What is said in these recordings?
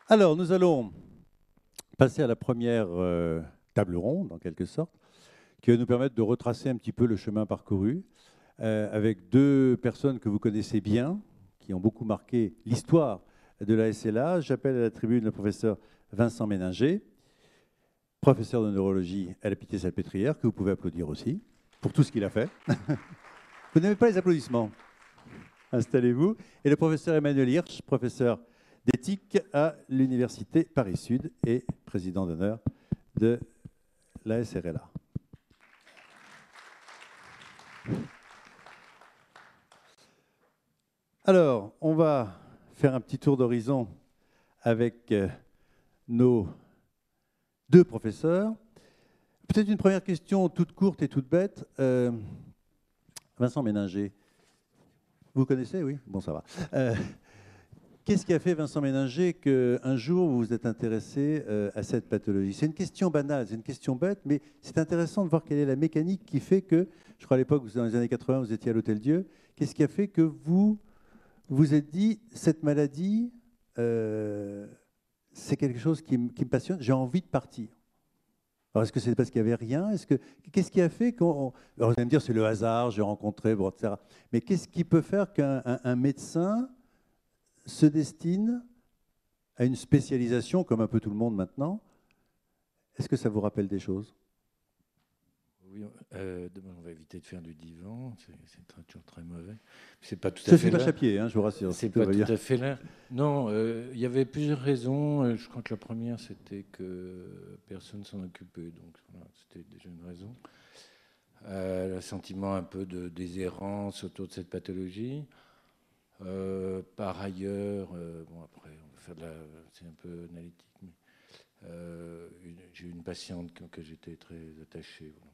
Alors, nous allons passer à la première table ronde, en quelque sorte, qui va nous permettre de retracer un petit peu le chemin parcouru avec deux personnes que vous connaissez bien, qui ont beaucoup marqué l'histoire de la SLA. J'appelle à la tribune le professeur Vincent Méninger, professeur de neurologie à la Pitié-Salpêtrière, que vous pouvez applaudir aussi, pour tout ce qu'il a fait. Vous n'aimez pas les applaudissements? Installez-vous. Et le professeur Emmanuel Hirsch, professeur d'éthique à l'Université Paris-Sud et président d'honneur de la SRLA. Alors, on va faire un petit tour d'horizon avec nos deux professeurs. Peut-être une première question toute courte et toute bête. Vincent Méninger, vous connaissez, oui? Bon, ça va. Qu'est-ce qui a fait, Vincent Méninger, qu'un jour vous vous êtes intéressé à cette pathologie? C'est une question banale, c'est une question bête, mais c'est intéressant de voir quelle est la mécanique qui fait que, je crois à l'époque, dans les années 80, vous étiez à l'Hôtel-Dieu, qu'est-ce qui a fait que vous vous êtes dit, cette maladie, c'est quelque chose qui me passionne, j'ai envie de partir? Alors, est-ce que c'est parce qu'il n'y avait rien? Qu'est-ce qui a fait qu'on... Alors, vous allez me dire, c'est le hasard, j'ai rencontré, bon, etc. Mais qu'est-ce qui peut faire qu'un médecin se destine à une spécialisation, comme un peu tout le monde maintenant? Est-ce que ça vous rappelle des choses? Oui, demain on va éviter de faire du divan, c'est toujours très mauvais. C'est pas tout Je à suis fait pas là. chapier, hein, je vous rassure. C'est Tout pas va tout bien. à fait là. Non, il y avait plusieurs raisons. Je crois que la première c'était que personne s'en occupait, donc voilà, c'était déjà une raison. Le sentiment un peu de déshérence autour de cette pathologie. Par ailleurs, bon après on va faire c'est un peu analytique, mais j'ai eu une patiente que j'étais très attaché. Voilà.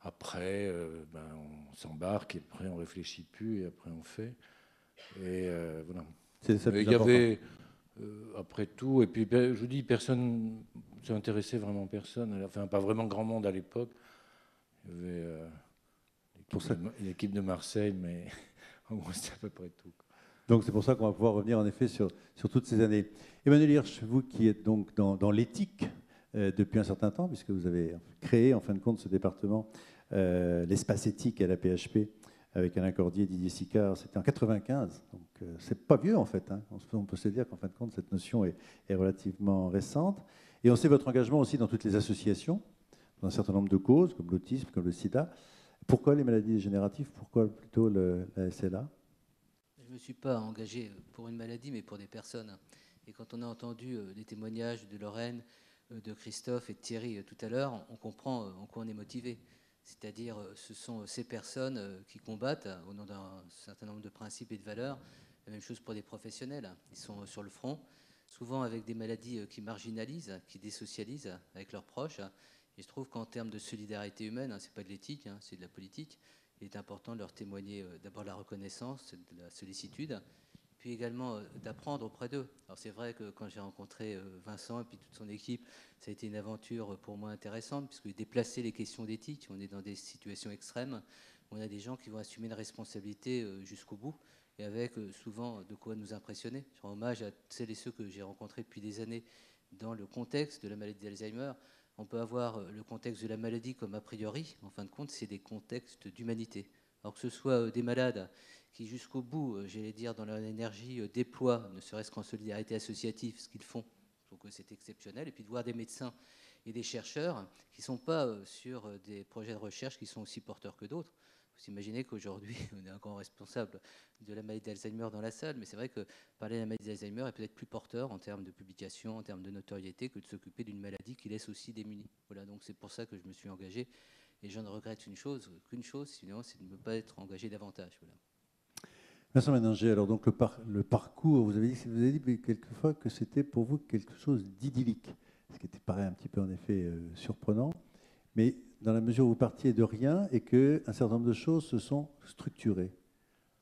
Après, on s'embarque et après on réfléchit plus et après on fait. Et voilà. C'est ça le Mais plus il y important. avait après tout, et puis je vous dis, personne ne s'intéressait vraiment personne. Enfin, pas vraiment grand monde à l'époque. Il y avait l'équipe de Marseille, mais en gros c'était à peu près tout. Donc c'est pour ça qu'on va pouvoir revenir en effet sur toutes ces années. Emmanuel Hirsch, vous qui êtes donc dans l'éthique depuis un certain temps, puisque vous avez créé en fin de compte ce département, l'espace éthique à la PHP, avec Alain Cordier et Didier Sicard, c'était en 95. Donc c'est pas vieux en fait. Hein. On peut se dire qu'en fin de compte, cette notion est relativement récente. Et on sait votre engagement aussi dans toutes les associations, dans un certain nombre de causes, comme l'autisme, comme le sida. Pourquoi les maladies dégénératives? Pourquoi plutôt la SLA? Je ne me suis pas engagé pour une maladie, mais pour des personnes. Et quand on a entendu les témoignages de Lorraine, de Christophe et de Thierry tout à l'heure, on comprend en quoi on est motivé. C'est-à-dire, ce sont ces personnes qui combattent au nom d'un certain nombre de principes et de valeurs. La même chose pour des professionnels. Ils sont sur le front, souvent avec des maladies qui marginalisent, qui désocialisent avec leurs proches. Et je trouve qu'en termes de solidarité humaine, ce n'est pas de l'éthique, c'est de la politique. Il est important de leur témoigner d'abord la reconnaissance, de la sollicitude, puis également d'apprendre auprès d'eux. Alors c'est vrai que quand j'ai rencontré Vincent et puis toute son équipe, ça a été une aventure pour moi intéressante, puisque déplacer les questions d'éthique, on est dans des situations extrêmes, où on a des gens qui vont assumer une responsabilité jusqu'au bout, et avec souvent de quoi nous impressionner. Je rends hommage à celles et ceux que j'ai rencontrés depuis des années dans le contexte de la maladie d'Alzheimer. On peut avoir le contexte de la maladie comme a priori, en fin de compte, c'est des contextes d'humanité. Alors que ce soit des malades qui, jusqu'au bout, j'allais dire, dans leur énergie, déploient, ne serait-ce qu'en solidarité associative, ce qu'ils font, je trouve que c'est exceptionnel. Et puis de voir des médecins et des chercheurs qui ne sont pas sur des projets de recherche qui sont aussi porteurs que d'autres. Vous imaginez qu'aujourd'hui, on est un grand responsable de la maladie d'Alzheimer dans la salle, mais c'est vrai que parler de la maladie d'Alzheimer est peut-être plus porteur en termes de publication, en termes de notoriété, que de s'occuper d'une maladie qui laisse aussi démunis. Voilà, donc c'est pour ça que je me suis engagé. Et je ne regrette qu'une chose, sinon, c'est de ne pas être engagé davantage. Voilà. Vincent Méninger, alors donc le parcours, vous avez dit quelquefois que c'était pour vous quelque chose d'idyllique, ce qui paraît un petit peu en effet surprenant, mais dans la mesure où vous partiez de rien et qu'un certain nombre de choses se sont structurées.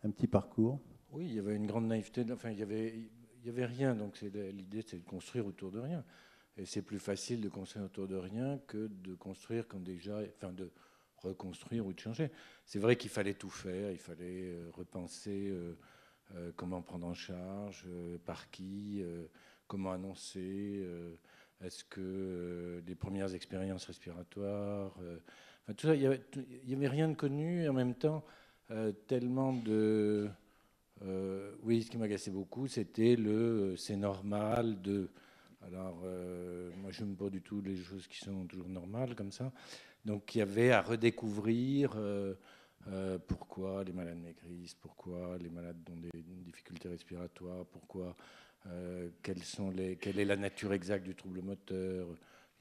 Un petit parcours. Oui, il y avait une grande naïveté. Enfin, il y avait rien. Donc l'idée, c'est de construire autour de rien. Et c'est plus facile de construire autour de rien que de construire quand déjà, enfin, de reconstruire ou de changer. C'est vrai qu'il fallait tout faire. Il fallait repenser comment prendre en charge, par qui, comment annoncer, est-ce que les premières expériences respiratoires, enfin, tout ça, il y avait rien de connu, et en même temps, tellement de... oui, ce qui m'agaçait beaucoup, c'était le c'est normal de... Alors, moi, je n'aime pas du tout les choses qui sont toujours normales comme ça. Donc, il y avait à redécouvrir pourquoi les malades maigrissent, pourquoi les malades ont des difficultés respiratoires, pourquoi, quelle est la nature exacte du trouble moteur.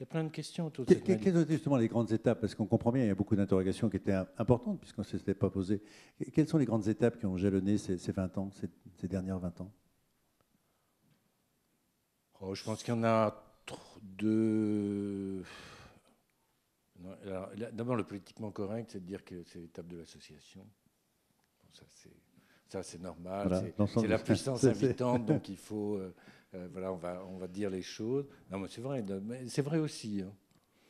Il y a plein de questions autour de cette maladie. Quelles étaient justement les grandes étapes? Parce qu'on comprend bien, il y a beaucoup d'interrogations qui étaient importantes, puisqu'on ne s'était pas posé. Quelles sont les grandes étapes qui ont jalonné ces 20 ans, ces dernières 20 ans? Oh, je pense qu'il y en a deux. D'abord, le politiquement correct, c'est de dire que c'est l'étape de l'association. Bon, ça, c'est normal. Voilà, c'est la puissance invitante, donc il faut. Voilà, on va dire les choses. Non, mais c'est vrai aussi. Hein.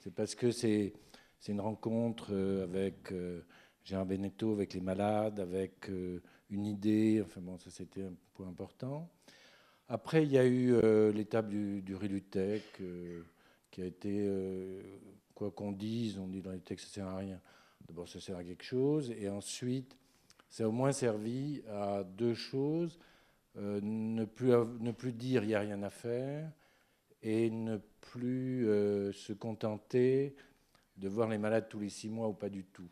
C'est parce que c'est une rencontre avec Gérard Benetto, avec les malades, avec une idée. Enfin bon, ça c'était un point important. Après, il y a eu l'étape du Rilutec, qui a été, quoi qu'on dise, on dit dans les textes, ça ne sert à rien. D'abord, ça sert à quelque chose, et ensuite, ça a au moins servi à deux choses. Ne plus dire il n'y a rien à faire, et ne plus se contenter de voir les malades tous les 6 mois ou pas du tout.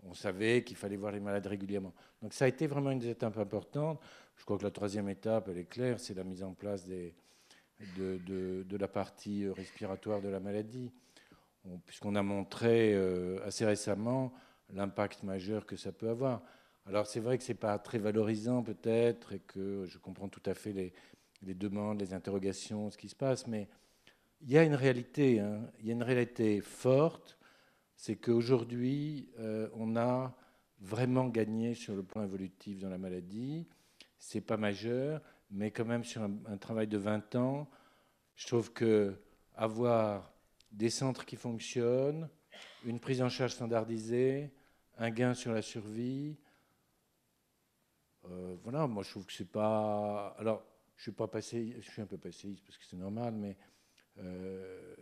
On savait qu'il fallait voir les malades régulièrement. Donc ça a été vraiment une des étapes importantes. Je crois que la troisième étape, elle est claire, c'est la mise en place de la partie respiratoire de la maladie, puisqu'on a montré assez récemment l'impact majeur que ça peut avoir. Alors c'est vrai que ce n'est pas très valorisant peut-être, et que je comprends tout à fait les demandes, les interrogations, ce qui se passe, mais il y a une réalité, hein, il y a une réalité forte, c'est qu'aujourd'hui, on a vraiment gagné sur le plan évolutif dans la maladie. Ce n'est pas majeur, mais quand même sur un travail de 20 ans, je trouve qu'avoir des centres qui fonctionnent, une prise en charge standardisée, un gain sur la survie, voilà, moi je trouve que c'est pas... Alors, je suis un peu passéiste parce que c'est normal, mais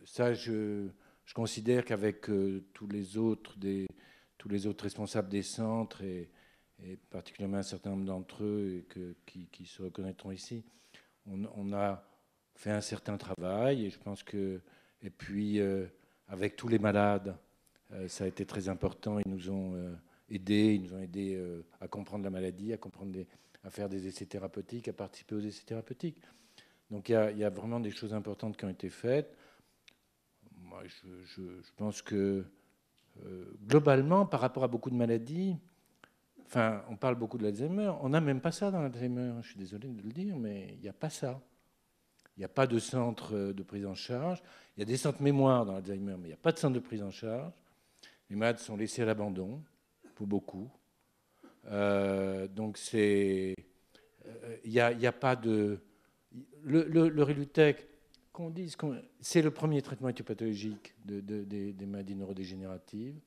ça, je considère qu'avec tous les autres responsables des centres, et particulièrement un certain nombre d'entre eux qui se reconnaîtront ici, on a fait un certain travail, et je pense que, et puis avec tous les malades, ça a été très important. Ils nous ont aidés, à comprendre la maladie, à faire des essais thérapeutiques, à participer aux essais thérapeutiques. Donc il y a vraiment des choses importantes qui ont été faites. Moi, je pense que globalement, par rapport à beaucoup de maladies, enfin, on parle beaucoup de l'Alzheimer, on n'a même pas ça dans l'Alzheimer. Je suis désolé de le dire, mais il n'y a pas ça. Il n'y a pas de centre de prise en charge. Il y a des centres mémoire dans l'Alzheimer, mais il n'y a pas de centre de prise en charge. Les malades sont laissés à l'abandon, pour beaucoup. Donc, il n'y a pas de... Le Rilutec, qu'on dise, c'est le premier traitement éthiopathologique des maladies neurodégénératives.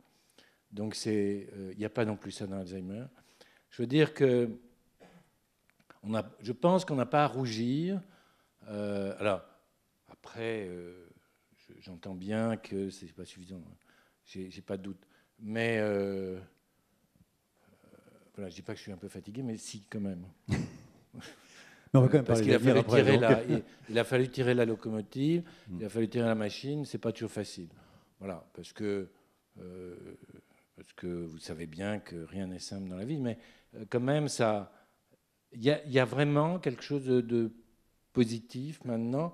Donc, il n'y a pas non plus ça dans l'Alzheimer. Je veux dire que je pense qu'on n'a pas à rougir. Alors, après, j'entends bien que ce n'est pas suffisant. J'ai pas de doute. Mais voilà, je ne dis pas que je suis un peu fatigué, mais si, quand même. On va quand même parce qu'il a fallu tirer la locomotive, il a fallu tirer la machine, c'est pas toujours facile. Voilà, parce que vous savez bien que rien n'est simple dans la vie, mais quand même, il y a vraiment quelque chose de positif maintenant,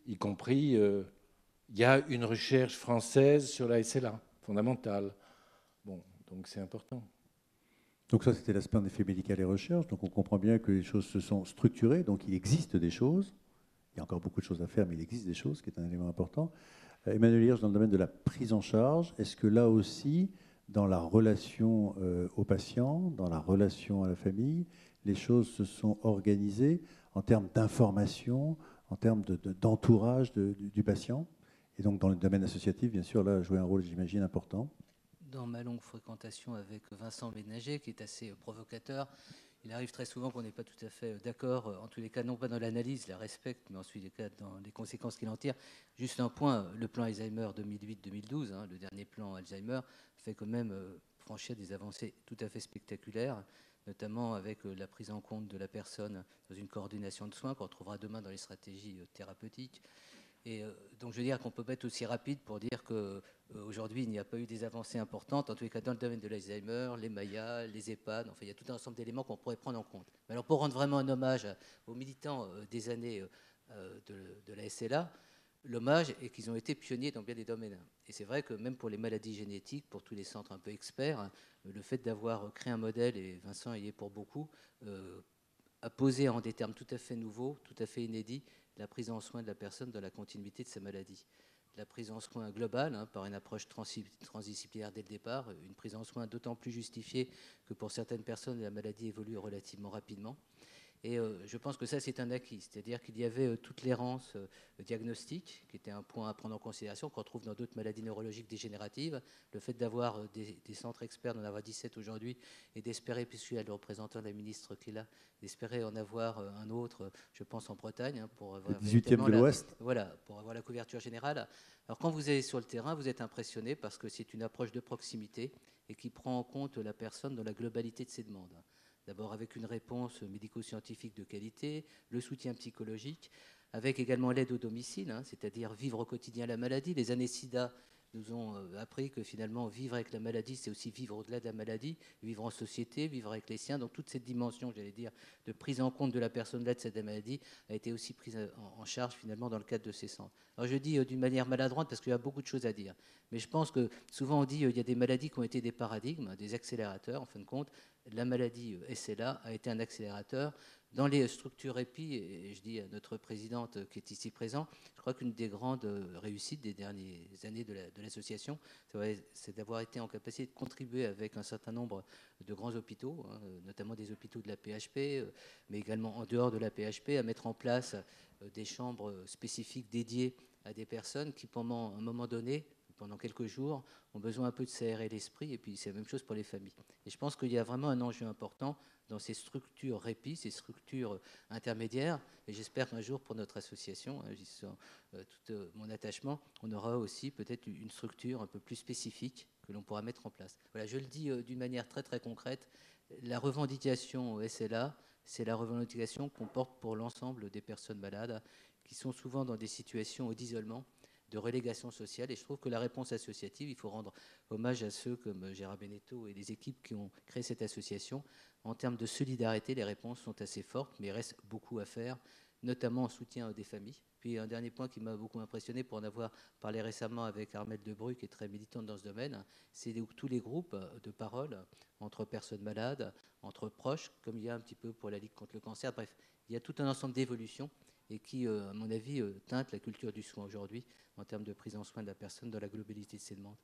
y compris, il y a une recherche française sur la SLA, fondamentale. Bon, donc c'est important. Donc ça, c'était l'aspect en effet médical et recherche. Donc on comprend bien que les choses se sont structurées. Donc il existe des choses. Il y a encore beaucoup de choses à faire, mais il existe des choses, qui est un élément important. Emmanuel Hirsch, dans le domaine de la prise en charge, est-ce que là aussi, dans la relation aux patients, dans la relation à la famille, les choses se sont organisées en termes d'information, en termes d'entourage du patient? Et donc dans le domaine associatif, bien sûr, là, jouer un rôle, j'imagine, important. Dans ma longue fréquentation avec Vincent Ménager, qui est assez provocateur, Il arrive très souvent qu'on n'est pas tout à fait d'accord, en tous les cas, non pas dans l'analyse, la respecte, mais ensuite les cas dans les conséquences qu'il en tire. Juste un point, le plan Alzheimer 2008-2012, le dernier plan Alzheimer, fait quand même franchir des avancées tout à fait spectaculaires, notamment avec la prise en compte de la personne dans une coordination de soins qu'on retrouvera demain dans les stratégies thérapeutiques. Et donc je veux dire qu'on peut pas être aussi rapide pour dire qu'aujourd'hui il n'y a pas eu des avancées importantes, en tous les cas dans le domaine de l'Alzheimer, les Mayas, les EHPAD, enfin il y a tout un ensemble d'éléments qu'on pourrait prendre en compte. Mais alors pour rendre vraiment un hommage aux militants des années de la SLA, l'hommage est qu'ils ont été pionniers dans bien des domaines. Et c'est vrai que même pour les maladies génétiques, pour tous les centres un peu experts, le fait d'avoir créé un modèle, et Vincent y est pour beaucoup, a posé en des termes tout à fait nouveaux, tout à fait inédits, la prise en soin de la personne dans la continuité de sa maladie. La prise en soin globale, par une approche transdisciplinaire dès le départ, une prise en soin d'autant plus justifiée que pour certaines personnes, la maladie évolue relativement rapidement. Et je pense que ça, c'est un acquis. C'est-à-dire qu'il y avait toute l'errance diagnostique, qui était un point à prendre en considération, qu'on retrouve dans d'autres maladies neurologiques dégénératives. Le fait d'avoir des centres experts, d'en avoir 17 aujourd'hui, et d'espérer, puisque je suis le représentant de la ministre qui est là, d'espérer en avoir un autre, je pense en Bretagne, pour avoir Le 18e de l'Ouest. voilà, pour avoir la couverture générale. Alors quand vous allez sur le terrain, vous êtes impressionné parce que c'est une approche de proximité et qui prend en compte la personne dans la globalité de ses demandes. D'abord avec une réponse médico-scientifique de qualité, le soutien psychologique, avec également l'aide au domicile, c'est-à-dire vivre au quotidien la maladie. Les années SIDA nous ont appris que finalement vivre avec la maladie, c'est aussi vivre au-delà de la maladie, vivre en société, vivre avec les siens. Donc toute cette dimension, j'allais dire, de prise en compte de la personne là de cette maladie a été aussi prise en charge finalement dans le cadre de ces centres. Alors je dis d'une manière maladroite parce qu'il y a beaucoup de choses à dire, mais je pense que souvent on dit qu'il y a des maladies qui ont été des paradigmes, des accélérateurs en fin de compte. La maladie SLA a été un accélérateur. Dans les structures EPI, et je dis à notre présidente qui est ici présente, je crois qu'une des grandes réussites des dernières années de l'association, c'est d'avoir été en capacité de contribuer avec un certain nombre de grands hôpitaux, notamment des hôpitaux de la PHP, mais également en dehors de la PHP, à mettre en place des chambres spécifiques dédiées à des personnes qui, pendant un moment donné, pendant quelques jours, ont besoin un peu de s'aérer l'esprit, et puis c'est la même chose pour les familles. Et je pense qu'il y a vraiment un enjeu important dans ces structures répit, ces structures intermédiaires, et j'espère qu'un jour pour notre association, j'y sens tout mon attachement, on aura aussi peut-être une structure un peu plus spécifique que l'on pourra mettre en place. Voilà, je le dis d'une manière très très concrète, la revendication au SLA, c'est la revendication qu'on porte pour l'ensemble des personnes malades qui sont souvent dans des situations d'isolement, de relégation sociale. Et je trouve que la réponse associative, il faut rendre hommage à ceux comme Gérard Beneteau et les équipes qui ont créé cette association. En termes de solidarité, les réponses sont assez fortes, mais il reste beaucoup à faire, notamment en soutien des familles. Puis un dernier point qui m'a beaucoup impressionné pour en avoir parlé récemment avec Armelle Debru, qui est très militante dans ce domaine, c'est tous les groupes de parole entre personnes malades, entre proches, comme il y a un petit peu pour la Ligue contre le cancer. Bref, il y a tout un ensemble d'évolutions et qui, à mon avis, teinte la culture du soin aujourd'hui en termes de prise en soin de la personne dans la globalité de ses demandes.